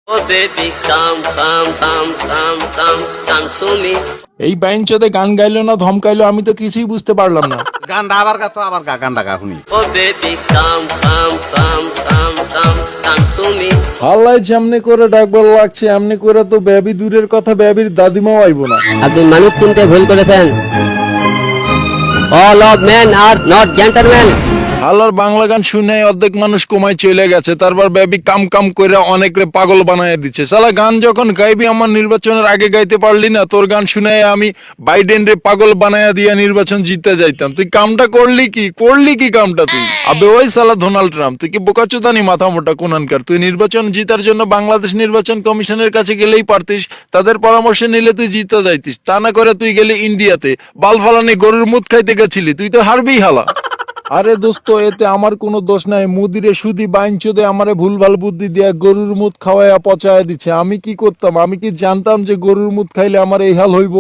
Oh baby, come to me. এই বাইঞ্চোদে গান গাইলো না ধমকাইলো আমি তো কিছুই বুঝতে পারলাম না। গানটা আবার গা তো আবার গা গানটা গা শুনি। Oh baby, come to me. হাল্লাই যেমনি করে ডাকবার লাগছে এমনি করে তো বেবি দূরের কথা বেবির দাদিমাও আইব না। আপনি মানুষ চিনতে ভুল করেছেন। All of men are not gentlemen. হালার বাংলা গান শুনে অর্ধেক মানুষ কমায় চলে গেছে, তারপর বেবি কাম কাম করে অনেকরে পাগল বানায় দিচ্ছে। সালা গান যখন গাইবি আমার নির্বাচনের আগে গাইতে পারলি না, তোর গান শুনে আমি বাইডেন রে পাগল বানায়া দিয়া নির্বাচন জিতে যাইতাম। তুই কামটা করলি কি কামটা তুই? আবে ওই সালা ডোনাল্ড ট্রাম্প, তুই কি বোকাচোদানি মাথা মোটা কোনানকার? তুই নির্বাচন জিতার জন্য বাংলাদেশ নির্বাচন কমিশনের কাছে গেলেই পারতিস, তাদের পরামর্শ নিলে তুই জিতে যাইতিস। তা না করে তুই গেলি ইন্ডিয়াতে বাল ফালানি গরুর মুদ খাইতে গেছিলি, তুই তো হারবি হালা। আরে দোস্ত, এতে আমার কোনো দোষ নাই। মুদিরে সুদি বাইঞ্চোদে আমারে ভুলভাল বুদ্ধি দিয়া গরুর মুদ খাওয়াইয়া পচায়া দিচ্ছে। আমি কি করতাম? আমি কি জানতাম যে গরুর মুদ খাইলে আমার এই হাল হইব?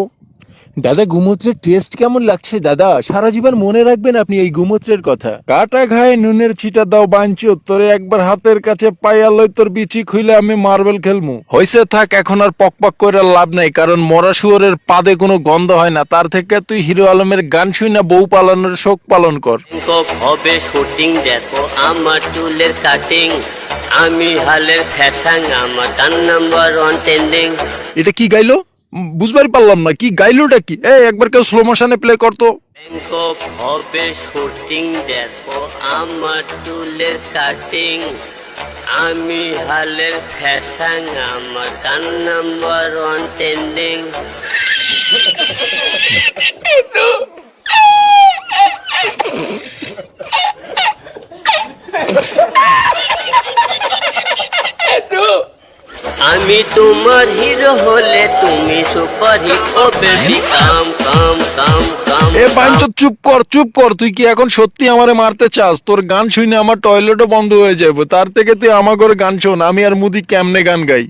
দাদা, গোমূত্রের টেস্ট কেমন লাগছে দাদা? সারা জীবন মনে রাখবেন আপনি এই গোমূত্রের কথা। কাটা ঘায়ে নুনের ছিটা দাও বাইঞ্চোদ, তোরে একবার হাতের কাছে পাইয়া লই তোর বিচি খুইলে আমি মার্বেল খেলমু। হইছে থাক, এখন আর পকপক করে লাভ নাই, কারণ মরা শুয়োরের পাদে কোনো গন্ধ হয় না। তার থেকে তুই হিরো আলমের গান শুনে বউ পালনের শোক পালন কর। হবে শুটিং, দেখো আমার চুলের কাটিং, আমি হালের ফ্যাশন, আমার গান নাম্বার 1 ট্রেন্ডিং। এটা কি গাইলো? বুঝবারই পারলাম না, কি গাইলোটা কি? একবার কেউ স্লো মোশনে প্লে করতো। ব্যাংকক হবে শুটিং, দেখো আমার চুলের কাটিং, আমি হালের ফ্যাশন, আমার গান নাম্বার 1 ট্রেন্ডিং। আমি তোমার হিরো হলে তুমি সুপার হিট। ও বেবি কাম। এ বাইঞ্চোদ চুপ কর। তুই কি এখন সত্যি আমারে মারতে চাস? তোর গান শুনে আমার টয়লেটও বন্ধ হয়ে যাবে। তার থেকে তুই আমার ঘরে গান শোন, আমি আর মুদি কেমনে গান গাই।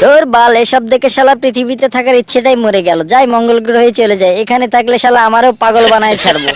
তোর বাল, এসব দেখে শালা পৃথিবীতে থাকার ইচ্ছেটাই মরে গেল। যাই মঙ্গল গ্রহে চলে যায়, এখানে থাকলে শালা আমারও পাগল বানায় ছাড়বো।